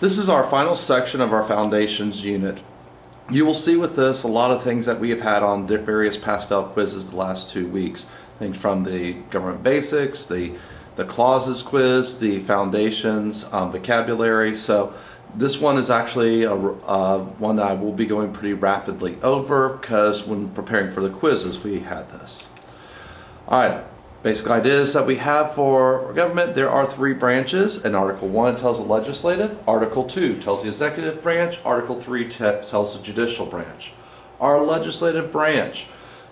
This is our final section of our Foundations unit. You will see with this a lot of things that we have had on various pass-fail quizzes the last 2 weeks. Things from the government basics, the clauses quiz, the foundations, vocabulary. So this one is actually one that I will be going pretty rapidly over because when preparing for the quizzes we had this. Alright, basic ideas that we have for government. There are 3 branches, and Article 1 tells the legislative, Article 2 tells the executive branch, Article 3 tells the judicial branch. Our legislative branch,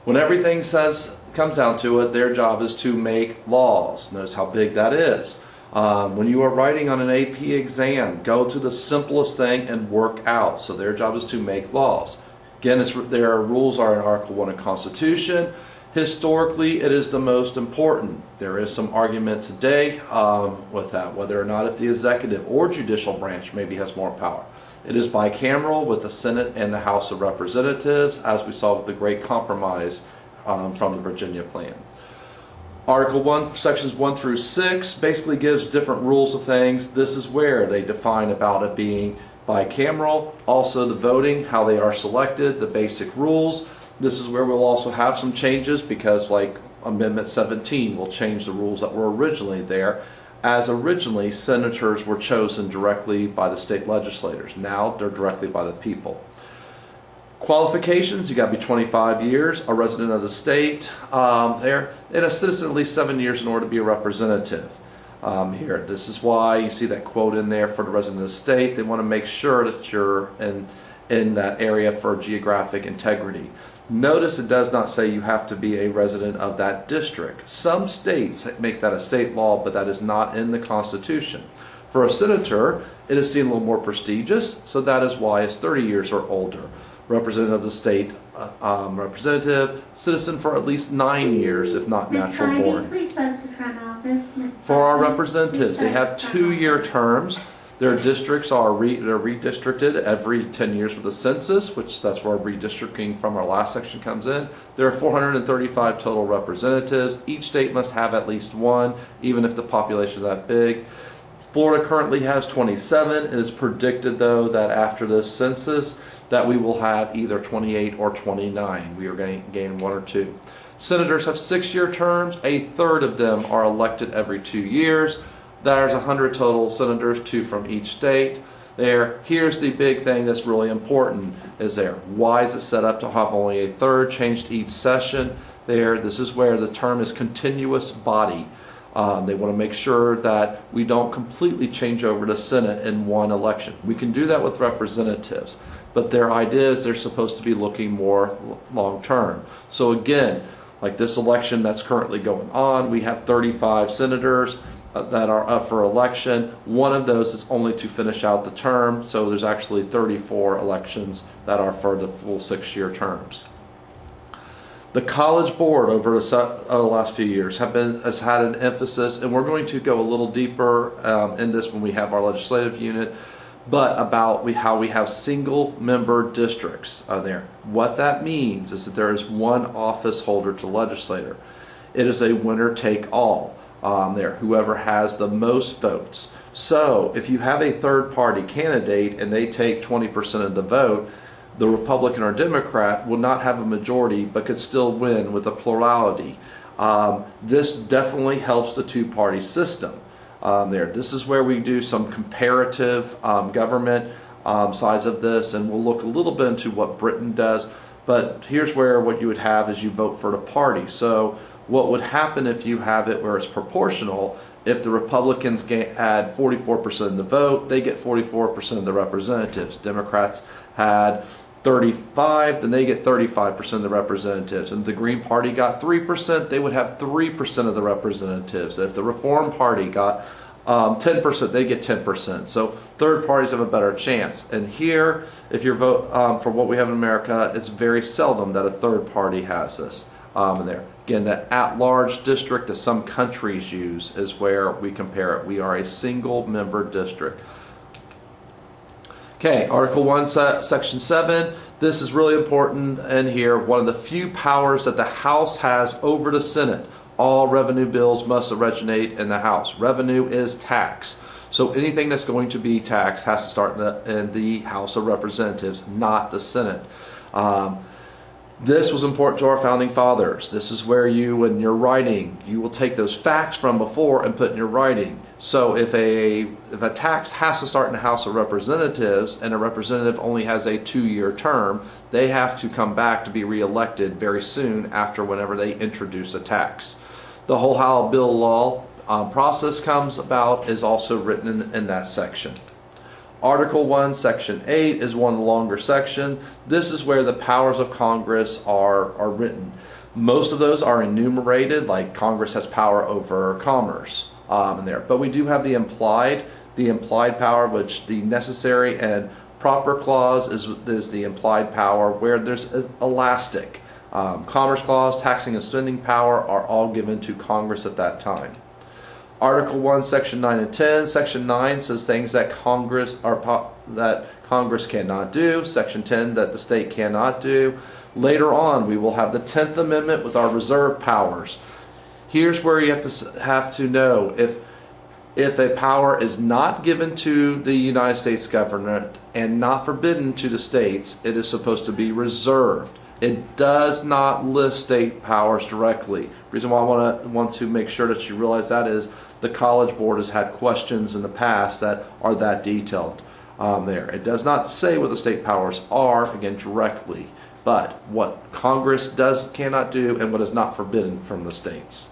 when everything comes down to it, their job is to make laws. Notice how big that is. When you are writing on an AP exam, go to the simplest thing and work out. So their job is to make laws. Again, their rules are in Article 1 of Constitution. Historically, it is the most important. There is some argument today with that, whether or not if the executive or judicial branch maybe has more power. It is bicameral with the Senate and the House of Representatives, as we saw with the Great Compromise from the Virginia Plan. Article 1, sections 1 through 6 basically gives different rules of things. This is where they define about it being bicameral, also the voting, how they are selected, the basic rules. This is where we'll also have some changes because like Amendment 17 will change the rules that were originally there, as originally senators were chosen directly by the state legislators. Now they're directly by the people. Qualifications, you got to be 25 years, a resident of the state there, and a citizen at least 7 years in order to be a representative. Here, this is why you see that quote in there for the resident of the state. They want to make sure that you're in that area for geographic integrity. Notice it does not say you have to be a resident of that district. Some states make that a state law, but that is not in the Constitution. For a senator, it is seen a little more prestigious, so that is why it's 30 years or older. Representative of the state, representative, citizen for at least 9 years, if not natural born. For our representatives, they have 2-year terms. Their districts are they're redistricted every 10 years with the census, which that's where redistricting from our last section comes in. There are 435 total representatives. Each state must have at least one, even if the population is that big. Florida currently has 27. It is predicted, though, that after this census, that we will have either 28 or 29. We are going to gain 1 or 2. Senators have 6-year terms. A third of them are elected every 2 years. There's 100 total senators, 2 from each state. Here's the big thing that's really important is there. Why is it set up to have only a third changed each session? This is where the term is continuous body. They want to make sure that we don't completely change over to Senate in one election. We can do that with representatives, but their idea is they're supposed to be looking more long-term. So again, like this election that's currently going on, we have 35 senators that are up for election. One of those is only to finish out the term, so there's actually 34 elections that are for the full 6-year terms. The College Board over the last few years has had an emphasis, and we're going to go a little deeper in this when we have our legislative unit, but about how we have single-member districts there. What that means is that there is one office holder to legislator. It is a winner-take-all. Whoever has the most votes. So if you have a third party candidate and they take 20% of the vote, the Republican or Democrat will not have a majority but could still win with a plurality. This definitely helps the two-party system This is where we do some comparative government sides of this, and we'll look a little bit into what Britain does. But here's where what you would have is you vote for the party. So what would happen if you have it where it's proportional? If the Republicans had 44% of the vote, they get 44% of the representatives. Democrats had 35, then they get 35% of the representatives. And if the Green Party got 3%, they would have 3% of the representatives. If the Reform Party got 10%, they get 10%. So third parties have a better chance. And here, if you vote for what we have in America, it's very seldom that a third party has this in there. Again, that at-large district that some countries use is where we compare it. We are a single-member district. Okay, Article 1, Section 7. This is really important in here. One of the few powers that the House has over the Senate. All revenue bills must originate in the House. Revenue is tax. So anything that's going to be taxed has to start in the House of Representatives, not the Senate. This was important to our founding fathers. This is where you, when you're writing, you will take those facts from before and put in your writing. So if a tax has to start in the House of Representatives and a representative only has a 2-year term, they have to come back to be reelected very soon after whenever they introduce a tax. The whole how a bill law process comes about is also written in that section. Article 1, Section 8 is one longer section. This is where the powers of Congress are written. Most of those are enumerated, like Congress has power over commerce in there. But we do have the implied power, which the necessary and proper clause is the implied power where there's elastic. Commerce clause, taxing and spending power are all given to Congress at that time. Article 1, Section 9 and 10. Section 9 says things that Congress cannot do. Section 10 that the state cannot do. Later on, we will have the 10th Amendment with our reserve powers. Here's where you have to know if a power is not given to the United States government and not forbidden to the states, it is supposed to be reserved. It does not list state powers directly. The reason why I want to make sure that you realize that is the College Board has had questions in the past that are that detailed there. It does not say what the state powers are, again, directly, but what Congress cannot do and what is not forbidden from the states.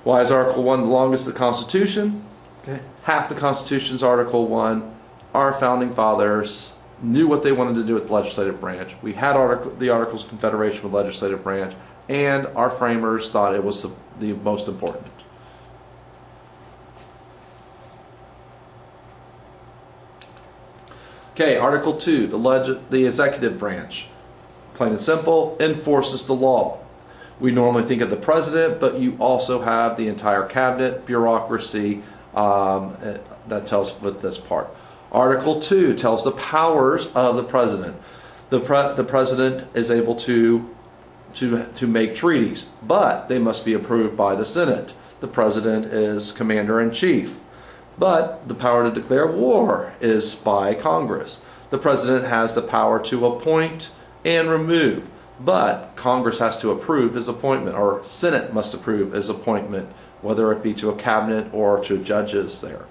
Why is Article 1 the longest of the Constitution? Okay. Half the Constitution's Article 1. Our founding fathers knew what they wanted to do with the legislative branch. We had the Articles of Confederation with the legislative branch, and our framers thought it was the most important. Okay, Article 2, the executive branch. Plain and simple, enforces the law. We normally think of the president, but you also have the entire cabinet, bureaucracy that tells with this part. Article 2 tells the powers of the president. The president is able to make treaties, but they must be approved by the Senate. The president is commander-in-chief, but the power to declare war is by Congress. The president has the power to appoint and remove, but Congress has to approve his appointment, or Senate must approve his appointment, whether it be to a cabinet or to judges there.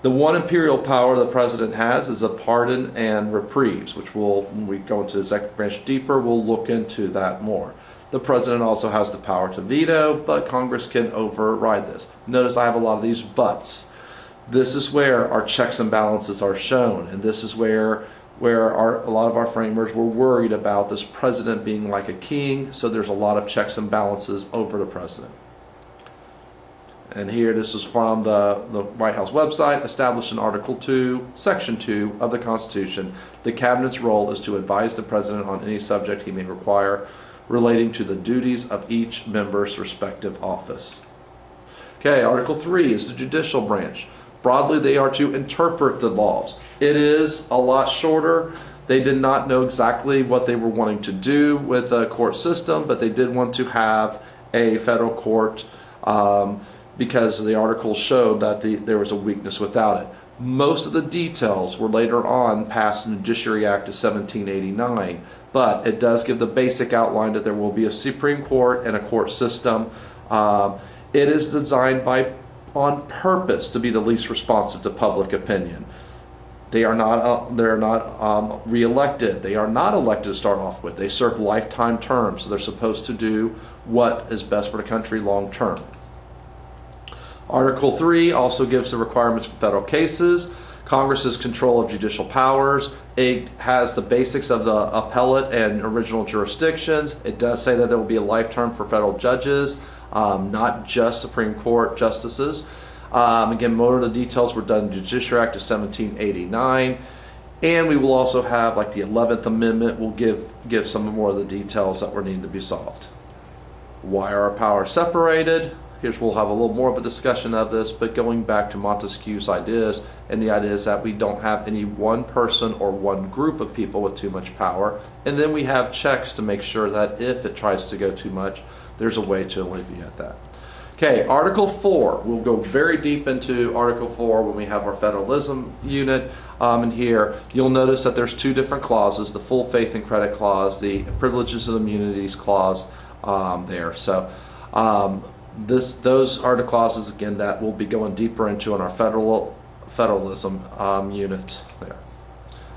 The one imperial power the president has is a pardon and reprieves, which when we go into the executive branch deeper, we'll look into that more. The president also has the power to veto, but Congress can override this. Notice I have a lot of these buts. This is where our checks and balances are shown, and this is where a lot of our framers were worried about this president being like a king, so there's a lot of checks and balances over the president. And here, this is from the White House website, established in Article 2, Section 2 of the Constitution. The Cabinet's role is to advise the President on any subject he may require relating to the duties of each member's respective office. Okay, Article 3 is the Judicial Branch. Broadly, they are to interpret the laws. It is a lot shorter. They did not know exactly what they were wanting to do with the court system, but they did want to have a federal court because the articles showed that there was a weakness without it. Most of the details were later on passed in the Judiciary Act of 1789, but it does give the basic outline that there will be a Supreme Court and a court system. It is designed on purpose to be the least responsive to public opinion. They're not re-elected. They are not elected to start off with. They serve lifetime terms, so they're supposed to do what is best for the country long term. Article 3 also gives the requirements for federal cases. Congress's control of judicial powers. It has the basics of the appellate and original jurisdictions. It does say that there will be a life term for federal judges, not just Supreme Court justices. Again, more of the details were done in the Judicial Act of 1789. And we will also have, like the 11th Amendment, will give some more of the details that were needing to be solved. Why are our powers separated? We'll have a little more of a discussion of this, but going back to Montesquieu's ideas, and the idea is that we don't have any one person or one group of people with too much power, and then we have checks to make sure that if it tries to go too much, there's a way to alleviate that. Okay, Article 4. We'll go very deep into Article 4 when we have our Federalism unit. In here, you'll notice that there's two different clauses, the full faith and credit clause, the privileges and immunities clause there. So those are the clauses, again, that we'll be going deeper into in our Federalism unit there.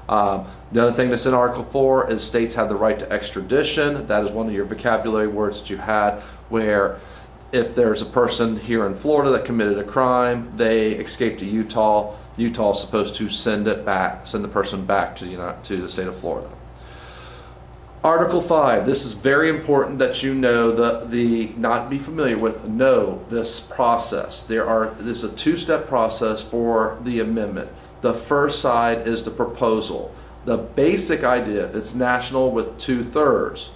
The other thing that's in Article 4 is states have the right to extradition. That is one of your vocabulary words that you had, where if there's a person here in Florida that committed a crime, they escaped to Utah, Utah is supposed to send the person back to the state of Florida. Article 5, this is very important that you know not be familiar with, know this process. This is a two-step process for the amendment. The first side is the proposal. The basic idea, if it's national with 2/3,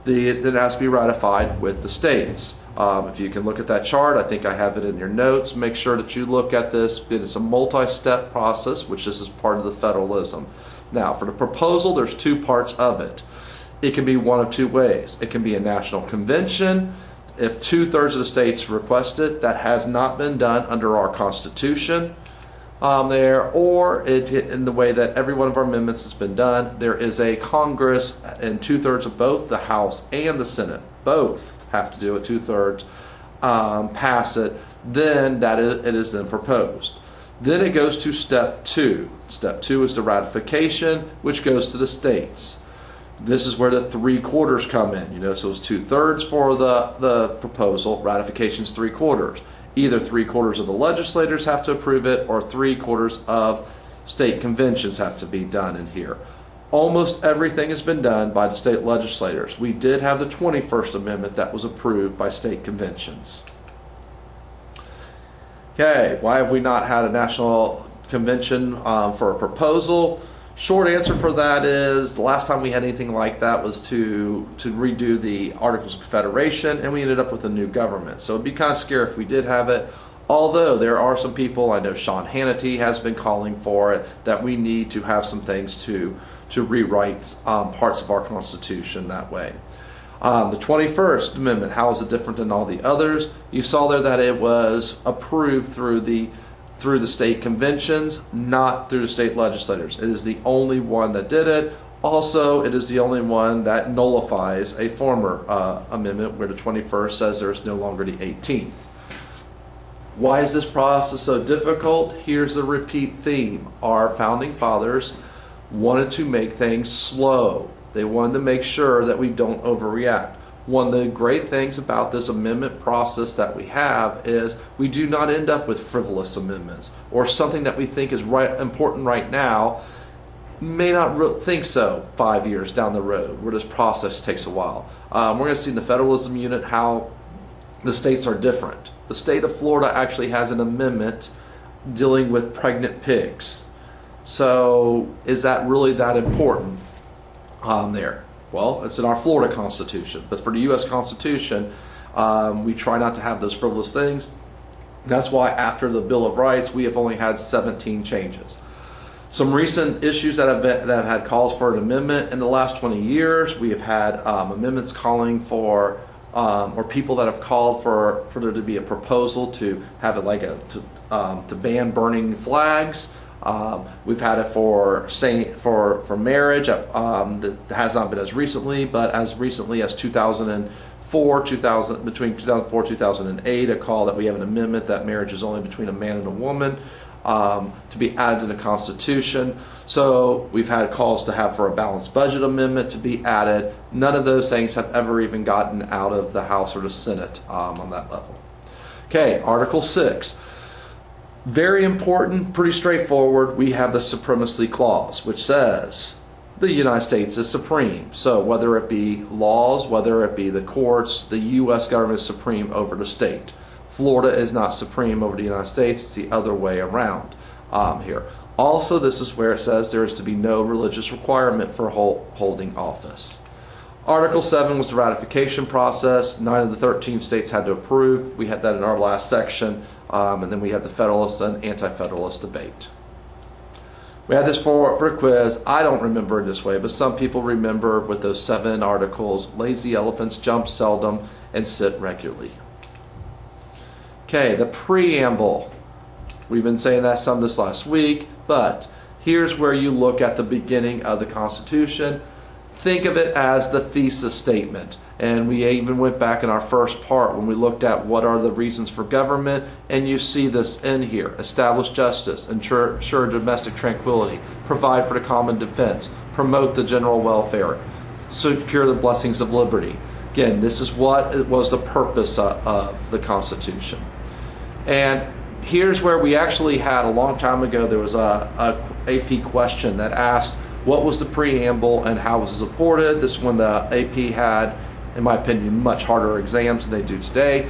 then it has to be ratified with the states. If you can look at that chart, I think I have it in your notes. Make sure that you look at this. It's a multi-step process, which this is part of the federalism. Now, for the proposal, there's two parts of it. It can be one of two ways. It can be a national convention. If 2/3 of the states request it, that has not been done under our Constitution or in the way that every one of our amendments has been done, there is a Congress and 2/3 of both the House and the Senate, both have to do it, 2/3, pass it, then it is then proposed. Then it goes to step 2. Step 2 is the ratification, which goes to the states. This is where the 3/4 come in, so it's 2/3 for the proposal, ratification's 3/4. Either 3/4 of the legislators have to approve it, or 3/4 of state conventions have to be done in here. Almost everything has been done by the state legislators. We did have the 21st Amendment that was approved by state conventions. Okay, why have we not had a national convention for a proposal? Short answer for that is the last time we had anything like that was to redo the Articles of Confederation, and we ended up with a new government. So it'd be kind of scary if we did have it. Although there are some people, I know Sean Hannity has been calling for it, that we need to have some things to rewrite parts of our Constitution that way. The 21st Amendment, how is it different than all the others? You saw there that it was approved through the state conventions, not through the state legislators. It is the only one that did it. Also, it is the only one that nullifies a former amendment where the 21st says there is no longer the 18th. Why is this process so difficult? Here's the repeat theme. Our founding fathers wanted to make things slow. They wanted to make sure that we don't overreact. One of the great things about this amendment process that we have is we do not end up with frivolous amendments or something that we think is important right now may not think so 5 years down the road, where this process takes a while. We're going to see in the Federalism unit how the states are different. The state of Florida actually has an amendment dealing with pregnant pigs. So is that really that important there? Well, it's in our Florida Constitution, but for the U.S. Constitution, we try not to have those frivolous things. That's why after the Bill of Rights, we have only had 17 changes. Some recent issues that have had calls for an amendment in the last 20 years, we have had amendments calling for, or people that have called for there to be a proposal to have it to ban burning flags. We've had it for marriage. That has not been as recently, but as recently as 2004, between 2004 and 2008, a call that we have an amendment that marriage is only between a man and a woman to be added to the Constitution. So we've had calls to have for a balanced budget amendment to be added. None of those things have ever even gotten out of the House or the Senate on that level. Okay, Article 6. Very important, pretty straightforward. We have the Supremacy Clause, which says the United States is supreme. So whether it be laws, whether it be the courts, the U.S. government is supreme over the state. Florida is not supreme over the United States. It's the other way around here. Also, this is where it says there is to be no religious requirement for holding office. Article 7 was the ratification process. 9 of the 13 states had to approve. We had that in our last section. And then we have the Federalist and Anti-Federalist debate. We had this for a quiz. I don't remember it this way, but some people remember with those 7 articles, lazy elephants jump seldom and sit regularly. Okay, the preamble. We've been saying that some this last week, but here's where you look at the beginning of the Constitution. Think of it as the thesis statement. And we even went back in our first part when we looked at what are the reasons for government, and you see this in here. Establish justice, ensure domestic tranquility, provide for the common defense, promote the general welfare, secure the blessings of liberty. Again, this is what it was the purpose of the Constitution. And here's where we actually had a long time ago, there was a AP question that asked what was the preamble and how was it supported. This one the AP had, in my opinion, much harder exams than they do today.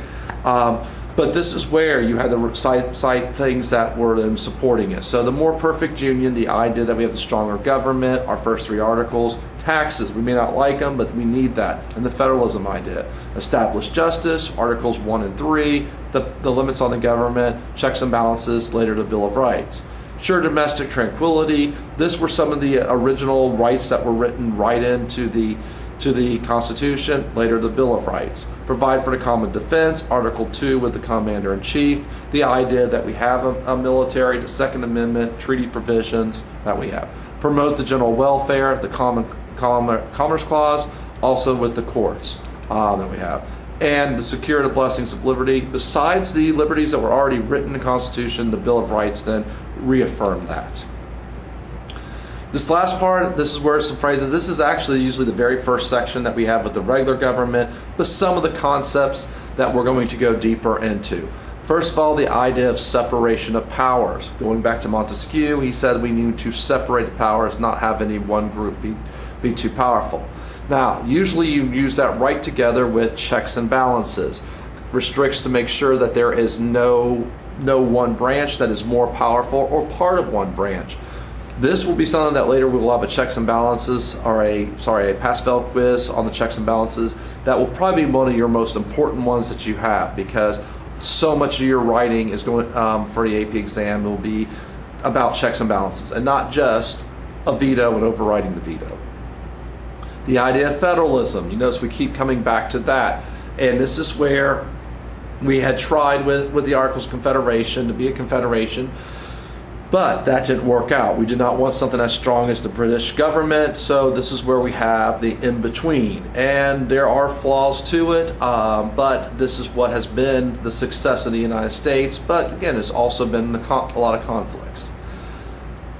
But this is where you had to cite things that were them supporting it. So the more perfect union, the idea that we have the stronger government, our first three articles, taxes, we may not like them, but we need that, and the federalism idea. Establish justice, articles 1 and 3, the limits on the government, checks and balances, later the Bill of Rights. Ensure domestic tranquility. This were some of the original rights that were written right into the Constitution, later the Bill of Rights. Provide for the common defense, Article 2 with the Commander-in-Chief, the idea that we have a military, the Second Amendment, treaty provisions that we have. Promote the general welfare, the Commerce Clause, also with the courts that we have. And the secure the blessings of liberty. Besides the liberties that were already written in the Constitution, the Bill of Rights then reaffirmed that. This last part, this is where some phrases, this is actually usually the very first section that we have with the regular government, but some of the concepts that we're going to go deeper into. First of all, the idea of separation of powers. Going back to Montesquieu, he said we need to separate the powers, not have any one group be too powerful. Now, usually you use that right together with checks and balances. Restricts to make sure that there is no one branch that is more powerful or part of one branch. This will be something that later we will have a checks and balances, or a pass-fail quiz on the checks and balances. That will probably be one of your most important ones that you have, because so much of your writing is going for the AP exam will be about checks and balances, and not just a veto and overriding the veto. The idea of federalism, you notice we keep coming back to that, and this is where we had tried with the Articles of Confederation to be a confederation, but that didn't work out. We did not want something as strong as the British government, so this is where we have the in-between. And there are flaws to it, but this is what has been the success of the United States. But again, it's also been a lot of conflicts.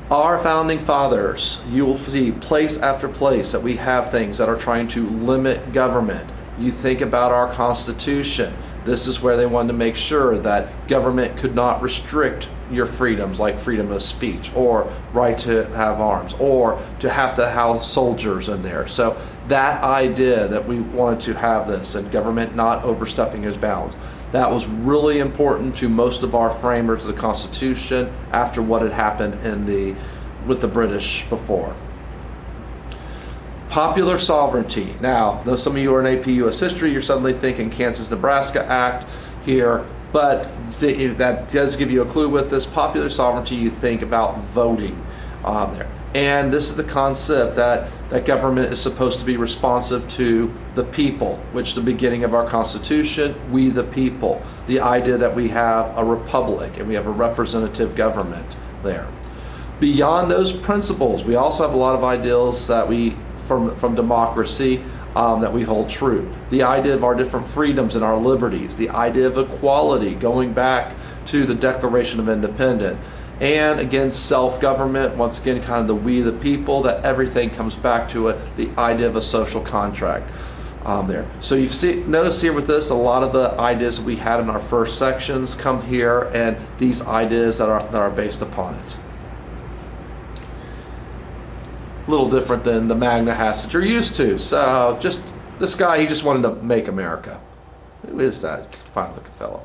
Our founding fathers, you will see place after place that we have things that are trying to limit government. You think about our Constitution. This is where they wanted to make sure that government could not restrict your freedoms, like freedom of speech, or right to have arms, or to have soldiers in there. So that idea that we wanted to have this, and government not overstepping his bounds, that was really important to most of our framers of the Constitution after what had happened with the British before. Popular sovereignty. Now, though some of you are in AP US History, you're suddenly thinking Kansas-Nebraska Act here, but that does give you a clue with this. Popular sovereignty, you think about voting there. And this is the concept that government is supposed to be responsive to the people, which the beginning of our Constitution, we the people. The idea that we have a republic and we have a representative government there. Beyond those principles, we also have a lot of ideals that from democracy that we hold true. The idea of our different freedoms and our liberties, the idea of equality, going back to the Declaration of Independence, and again, self-government, once again, kind of the we the people, that everything comes back to it, the idea of a social contract there. So notice here with this, a lot of the ideas we had in our first sections come here, and these ideas that are based upon it. A little different than the Magna Hats that you're used to. So just this guy, he just wanted to make America. Who is that fine looking fellow?